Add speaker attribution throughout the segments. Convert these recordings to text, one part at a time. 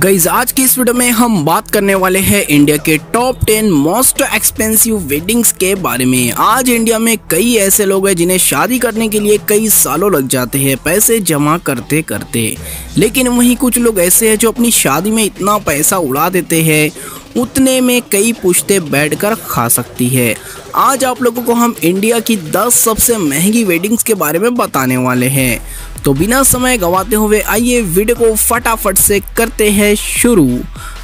Speaker 1: Guys, आज की इस वीडियो में हम बात करने वाले हैं इंडिया के टॉप 10 मोस्ट एक्सपेंसिव वेडिंग्स के बारे में। आज इंडिया में कई ऐसे लोग हैं जिन्हें शादी करने के लिए कई सालों लग जाते हैं पैसे जमा करते करते, लेकिन वहीं कुछ लोग ऐसे हैं जो अपनी शादी में इतना पैसा उड़ा देते हैं उतने में कई पुश्ते बैठकर खा सकती है। आज आप लोगों को हम इंडिया की 10 सबसे महंगी वेडिंग्स के बारे में बताने वाले हैं, तो बिना समय गंवाते हुए आइए वीडियो को फटाफट से करते हैं शुरू।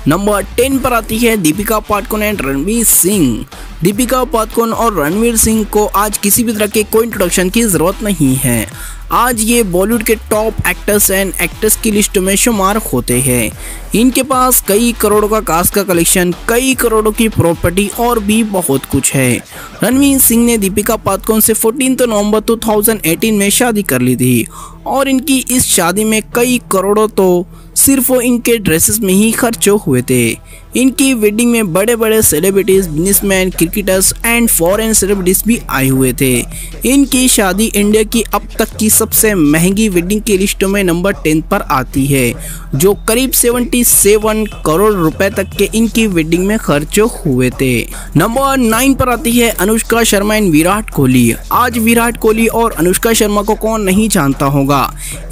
Speaker 1: नंबर 10 पर आती है दीपिका पादुकोण एंड रणवीर सिंह। दीपिका पादुकोण और रणवीर सिंह को आज किसी भी तरह के कोई इंट्रोडक्शन की जरूरत नहीं है। आज ये बॉलीवुड के टॉप एक्टर्स एंड एक्ट्रेस की लिस्ट में शुमार होते हैं। इनके पास कई करोड़ों का कास्ट का कलेक्शन, कई करोड़ों की प्रॉपर्टी और भी बहुत कुछ है। रणवीर सिंह ने दीपिका पादुकोण से 14 नवंबर 2018 में शादी कर ली थी और इनकी इस शादी में कई करोड़ों तो सिर्फ इनके ड्रेसेस में ही खर्च हुए थे। इनकी वेडिंग में बड़े बड़े celebrities, businessman, cricketers and foreign celebrities भी आए हुए थे। इनकी शादी इंडिया की अब तक की सबसे महंगी वेडिंग की लिस्ट में नंबर 10 पर आती है, जो करीब 77 करोड़ रुपए तक के इनकी वेडिंग में खर्च हुए थे। नंबर 9 पर आती है अनुष्का शर्मा एंड विराट कोहली। आज विराट कोहली और अनुष्का शर्मा को कौन नहीं जानता होगा।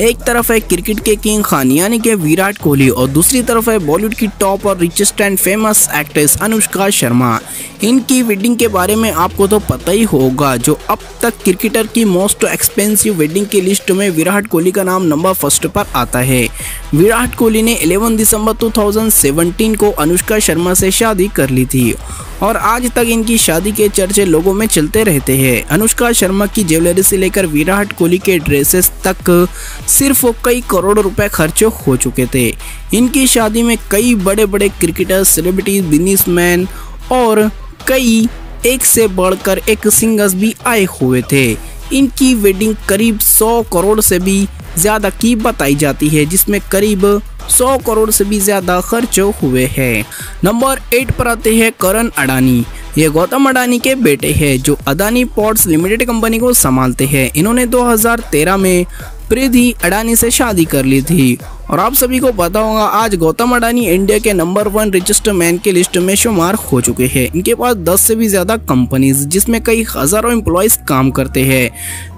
Speaker 1: एक तरफ है क्रिकेट के किंग खान यानी कि विराट कोहली और दूसरी तरफ है बॉलीवुड की टॉप और richest and famous actress Anushka Sharma. इनकी वेडिंग के बारे में आपको तो पता ही होगा, जो अब तक क्रिकेटर की मोस्ट एक्सपेंसिव वेडिंग की लिस्ट में विराट कोहली का नाम नंबर 1 पर आता है। विराट कोहली ने 11 दिसंबर 2017 को अनुष्का शर्मा से शादी कर ली थी और आज तक इनकी शादी के चर्चे लोगों में चलते रहते हैं। अनुष्का शर्मा की ज्वेलरी से लेकर विराट कोहली के ड्रेसेस तक सिर्फ कई करोड़ रुपए खर्च हो चुके थे। इनकी शादी में कई बड़े बड़े क्रिकेटर्स, सेलिब्रिटीज, बिजनेसमैन और कई एक से बढ़कर एक सिंगर्स भी आए हुए थे। इनकी वेडिंग करीब 100 करोड़ से भी ज्यादा की बताई जाती है, जिसमें करीब 100 करोड़ से भी ज्यादा खर्च हुए हैं। नंबर 8 पर आते हैं करण अडानी। ये गौतम अडानी के बेटे हैं जो अदानी पोर्ट्स लिमिटेड कंपनी को संभालते हैं। इन्होंने 2013 में प्रीति अडानी से शादी कर ली थी और आप सभी को पता होगा आज गौतम अडानी इंडिया के नंबर 1 रिचेस्ट मैन के लिस्ट में शुमार हो चुके हैं। इनके पास 10 से भी ज्यादा कंपनीज जिसमें कई हजारों एम्प्लॉयज काम करते हैं।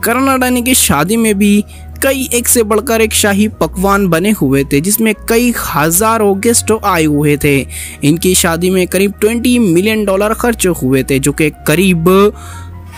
Speaker 1: करण अडानी की शादी में भी कई एक से बढ़कर एक शाही पकवान बने हुए थे, जिसमें कई हजारों गेस्ट आए हुए थे। इनकी शादी में करीब $20 मिलियन खर्च हुए थे, जो कि करीब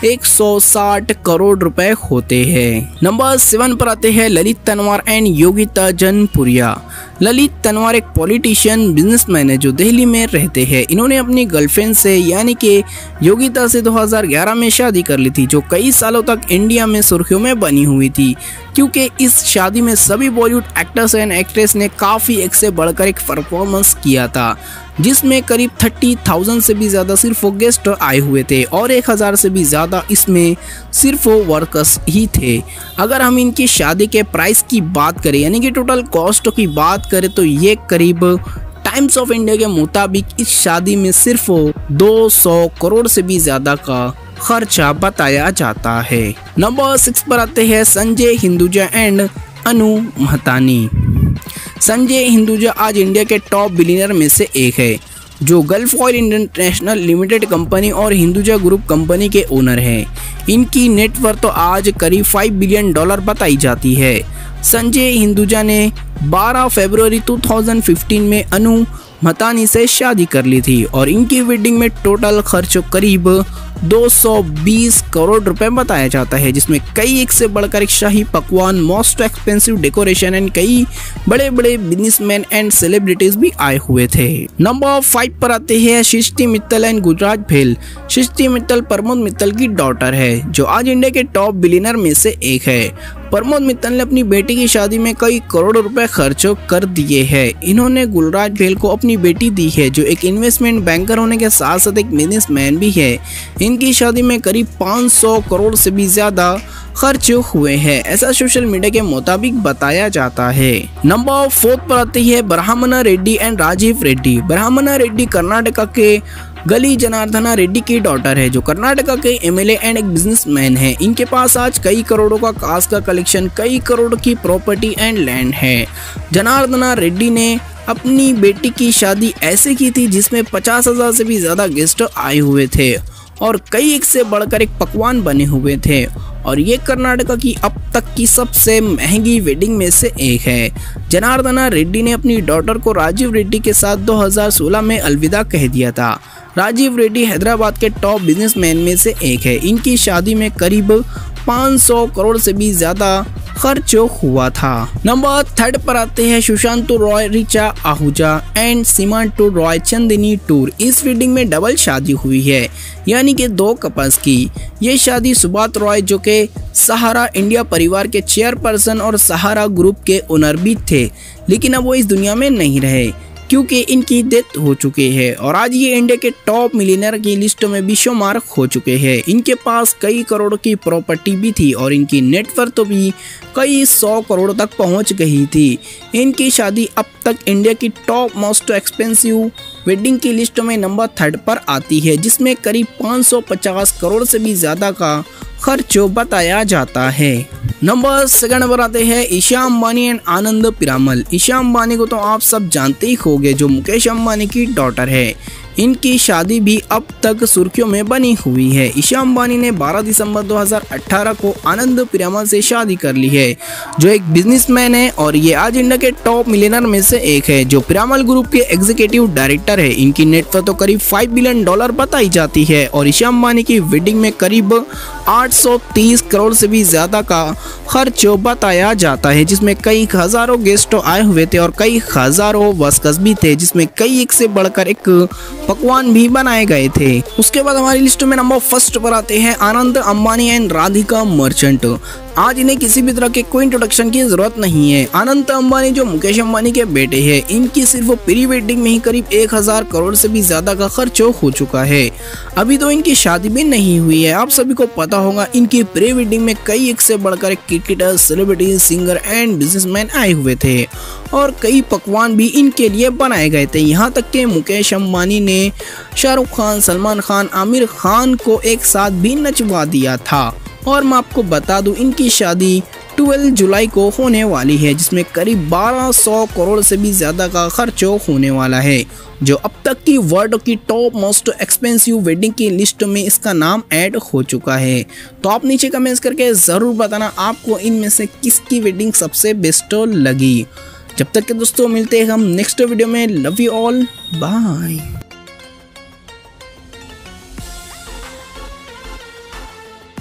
Speaker 1: 160 करोड़ रुपए होते हैं। नंबर 7 पर आते हैं ललित तंवर एंड योगिता जनपुरिया। ललित तंवर एक पॉलिटिशियन, बिजनेसमैन है जो दिल्ली में रहते हैं। इन्होंने अपनी गर्लफ्रेंड से यानी कि योगिता से 2011 में शादी कर ली थी, जो कई सालों तक इंडिया में सुर्खियों में बनी हुई थी, क्योंकि इस शादी में सभी बॉलीवुड एक्टर्स एंड एक्ट्रेस ने काफ़ी एक से बढ़कर एक परफॉर्मेंस किया था, जिसमें करीब 30,000 से भी ज़्यादा सिर्फ गेस्ट आए हुए थे और 1,000 से भी ज़्यादा इसमें सिर्फ वर्कर्स ही थे। अगर हम इनकी शादी के प्राइस की बात करें यानी कि टोटल कॉस्ट की बात करें तो ये करीब टाइम्स ऑफ इंडिया के मुताबिक इस शादी में सिर्फ 200 करोड़ से भी ज़्यादा का खर्चा बताया जाता है। नंबर 6 पर आते हैं संजय हिंदुजा एंड अनु महतानी। संजय हिंदुजा आज इंडिया के टॉप बिलियनर में से एक है, जो gulf oil international limited company और हिंदुजा ग्रुप कंपनी के ओनर हैं। इनकी नेटवर्थ तो आज करीब $5 बिलियन बताई जाती है। संजय हिंदुजा ने 12 फरवरी 2015 में अनु महतानी से शादी कर ली थी और इनकी वेडिंग में टोटल खर्च करीब 220 करोड़ रुपए बताया जाता है, जिसमें कई एक से बढ़कर एक शाही पकवान, मोस्ट एक्सपेंसिव डेकोरेशन एंड कई बड़े बड़े बिजनेसमैन एंड सेलिब्रिटीज भी आए हुए थे। नंबर 5 पर आते हैं सृष्टि मित्तल एंड गुजरात भेल। सृष्टि मित्तल प्रमोद मित्तल की डॉटर है, जो आज इंडिया के टॉप बिलियनर में से एक है। प्रमोद मित्तल ने अपनी बेटी की शादी में कई करोड़ रुपए खर्च कर दिए हैं। इन्होंने गुलराज भेल को अपनी बेटी दी है, जो एक इन्वेस्टमेंट बैंकर होने के साथ साथ एक बिजनेसमैन भी है। इनकी शादी में करीब 500 करोड़ से भी ज्यादा खर्च हुए हैं, ऐसा सोशल मीडिया के मुताबिक बताया जाता है। नंबर 4 पर आती है ब्राह्मणा रेड्डी एंड राजीव रेड्डी। ब्राह्मणा रेड्डी कर्नाटका के गली जनार्दना रेड्डी की डॉटर है, जो कर्नाटका के एमएलए एंड एक बिजनेसमैन है। इनके पास आज कई करोड़ों का कास्ट का कलेक्शन, कई करोड़ की प्रॉपर्टी एंड लैंड है। जनार्दना रेड्डी ने अपनी बेटी की शादी ऐसे की थी जिसमें 50,000 से भी ज़्यादा गेस्ट आए हुए थे और कई एक से बढ़कर एक पकवान बने हुए थे और ये कर्नाटका की अब तक की सबसे महंगी वेडिंग में से एक है। जनार्दना रेड्डी ने अपनी डॉटर को राजीव रेड्डी के साथ 2016 में अलविदा कह दिया था। राजीव रेड्डी हैदराबाद के टॉप बिजनेसमैन में से एक है। इनकी शादी में करीब 500 करोड़ से भी ज़्यादा खर्च हुआ था। नंबर 3 पर आते हैं सुशांतु रॉय, रिचा आहूजा एंड सीमांतु रॉय चंदिनी टूर। इस वेडिंग में डबल शादी हुई है, यानी कि 2 कपल्स की। ये शादी सुबात रॉय जो के सहारा इंडिया परिवार के चेयरपर्सन और सहारा ग्रुप के ओनर भी थे, लेकिन अब वो इस दुनिया में नहीं रहे क्योंकि इनकी डेथ हो चुकी है और आज ये इंडिया के टॉप मिलियनर की लिस्ट में भी शुमार हो चुके हैं। इनके पास कई करोड़ की प्रॉपर्टी भी थी और इनकी नेटवर्थ तो भी कई 100 करोड़ तक पहुंच गई थी। इनकी शादी अब तक इंडिया की टॉप मोस्ट एक्सपेंसिव वेडिंग की लिस्ट में नंबर 3 पर आती है, जिसमें करीब 550 करोड़ से भी ज़्यादा का खर्च बताया जाता है। नंबर 2 पर आते हैं ईशा अंबानी एंड आनंद पीरामल। ईशा अंबानी को तो आप सब जानते ही होंगे, जो मुकेश अंबानी की डॉटर है। इनकी शादी भी अब तक सुर्खियों में बनी हुई है। ईशा अंबानी ने 12 दिसंबर 2018 को आनंद पीरामल से शादी कर ली है, जो एक बिजनेसमैन है और ये आज इंडिया के टॉप मिलियनर में से एक है, जो पीरामल ग्रुप के एग्जीक्यूटिव डायरेक्टर है। इनकी नेटवर्थ तो करीब $5 बिलियन बताई जाती है और ईशा अंबानी की वेडिंग में करीब 830 करोड़ से भी ज्यादा का खर्च बताया जाता है, जिसमें कई हजारों गेस्ट आए हुए थे और कई हजारों वर्कर्स भी थे, जिसमें कई एक से बढ़कर एक पकवान भी बनाए गए थे। उसके बाद हमारी लिस्ट में नंबर 1 पर आते हैं आनंद अंबानी एंड राधिका मर्चेंट। आज इन्हें किसी भी तरह के कोई इंट्रोडक्शन की जरूरत नहीं है। अनंत अंबानी जो मुकेश अंबानी के बेटे हैं, इनकी सिर्फ प्री वेडिंग में ही करीब 1000 करोड़ से भी ज्यादा का खर्च हो चुका है। अभी तो इनकी शादी भी नहीं हुई है। आप सभी को पता होगा, इनकी प्री वेडिंग में कई एक से बढ़कर cricketer, celebrity, singer and businessman आए हुए थे और कई पकवान भी इनके लिए बनाए गए थे। यहाँ तक कि मुकेश अंबानी ने शाहरुख खान, सलमान खान, आमिर खान को एक साथ भी नचवा दिया था। और मैं आपको बता दूं, इनकी शादी 12 जुलाई को होने वाली है, जिसमें करीब 1200 करोड़ से भी ज़्यादा का खर्च होने वाला है, जो अब तक की वर्ल्ड की टॉप मोस्ट एक्सपेंसिव वेडिंग की लिस्ट में इसका नाम ऐड हो चुका है। तो आप नीचे कमेंट्स करके ज़रूर बताना आपको इनमें से किसकी वेडिंग सबसे बेस्ट लगी। जब तक के दोस्तों मिलते हैं हम नेक्स्ट वीडियो में। Love you all, bye.